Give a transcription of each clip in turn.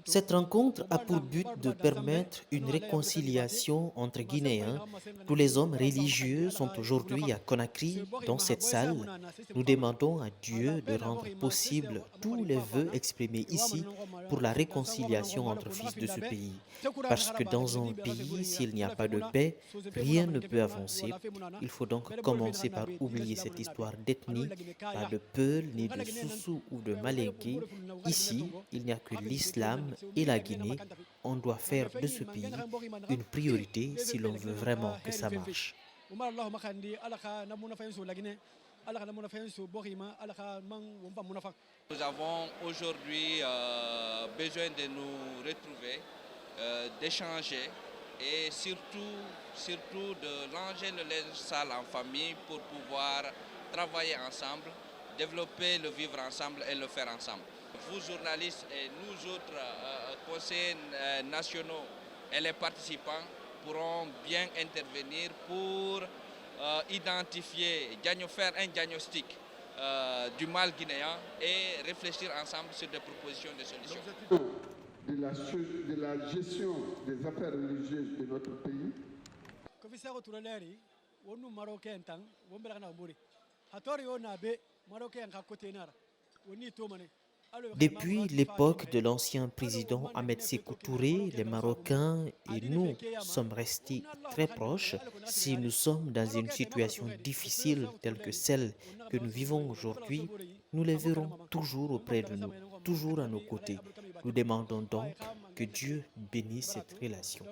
Cette rencontre a pour but de permettre une réconciliation entre Guinéens. Tous les hommes religieux sont aujourd'hui à Conakry, dans cette salle. Nous demandons à Dieu de rendre possible tous les vœux exprimés ici pour la réconciliation entre fils de ce pays. Parce que dans un pays, s'il n'y a pas de paix, rien ne peut avancer. Il faut donc commencer par oublier cette histoire d'ethnie, pas de Peul, ni de Soussou ou de Malinké. Ici, il n'y a que l'islam et la Guinée. On doit faire de ce pays une priorité si l'on veut vraiment que ça marche. Nous avons aujourd'hui besoin de nous retrouver, d'échanger et surtout de ranger le linge sale en famille pour pouvoir travailler ensemble, développer le vivre ensemble et le faire ensemble. Vous journalistes et nous autres conseillers nationaux et les participants pourront bien intervenir pour identifier, faire un diagnostic du mal guinéen et réfléchir ensemble sur des propositions de solutions. De la gestion des affaires religieuses de notre pays. Depuis l'époque de l'ancien président Ahmed Sékou Touré, les Marocains et nous sommes restés très proches. Si nous sommes dans une situation difficile telle que celle que nous vivons aujourd'hui, nous les verrons toujours auprès de nous, toujours à nos côtés. Nous demandons donc que Dieu bénisse cette relation.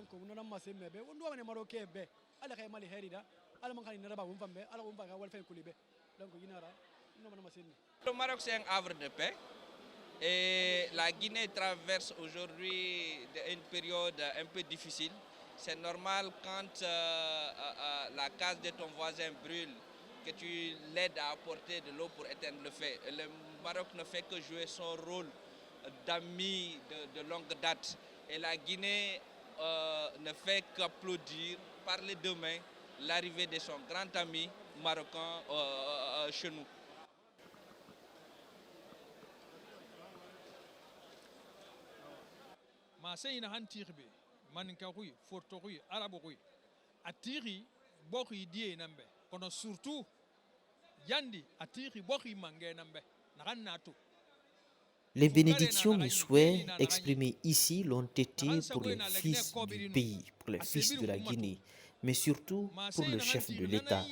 Le Maroc, c'est un havre de paix. Et la Guinée traverse aujourd'hui une période un peu difficile. C'est normal quand la case de ton voisin brûle, que tu l'aides à apporter de l'eau pour éteindre le feu. Le Maroc ne fait que jouer son rôle d'ami de longue date. Et la Guinée ne fait qu'applaudir, par les deux mains, l'arrivée de son grand ami marocain chez nous. Masayina hantirbe maninka hui forto hui arabo hui atiri bokhi die nambe kono surtout yandi atiri bokhi mangé nambe nakanatu. Les bénédictions et souhaits exprimés ici l'ont été pour les fils du pays, pour les fils de la Guinée, mais surtout pour le chef de l'État.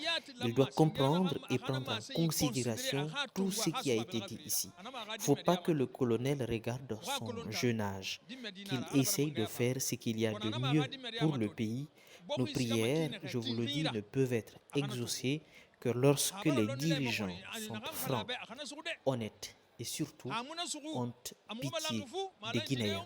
Il doit comprendre et prendre en considération tout ce qui a été dit ici. Il ne faut pas que le colonel regarde son jeune âge, qu'il essaye de faire ce qu'il y a de mieux pour le pays. Nos prières, je vous le dis, ne peuvent être exaucées que lorsque les dirigeants sont francs, honnêtes et surtout ont pitié des Guinéens.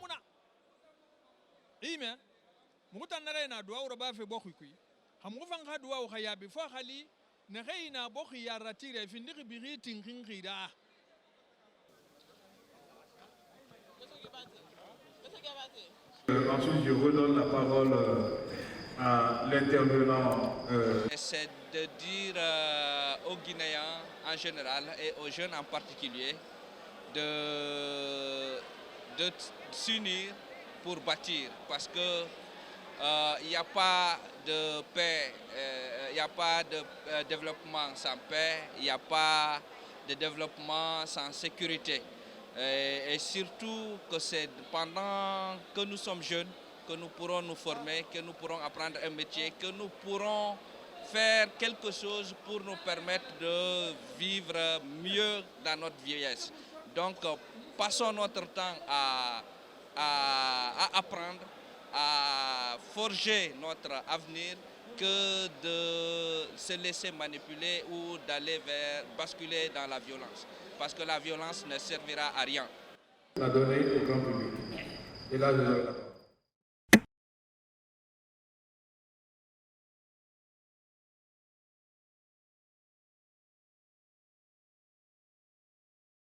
Ensuite, je redonne la parole à l'intervenant. C'est de dire aux Guinéens en général et aux jeunes en particulier de s'unir pour bâtir, parce que il n'y a pas de paix, il n'y a pas de développement sans paix, il n'y a pas de développement sans sécurité. Et surtout que c'est pendant que nous sommes jeunes que nous pourrons nous former, que nous pourrons apprendre un métier, que nous pourrons faire quelque chose pour nous permettre de vivre mieux dans notre vieillesse. Donc, passons notre temps à apprendre, à forger notre avenir, que de se laisser manipuler ou d'aller basculer dans la violence. Parce que la violence ne servira à rien. À donner au grand public. Et là, je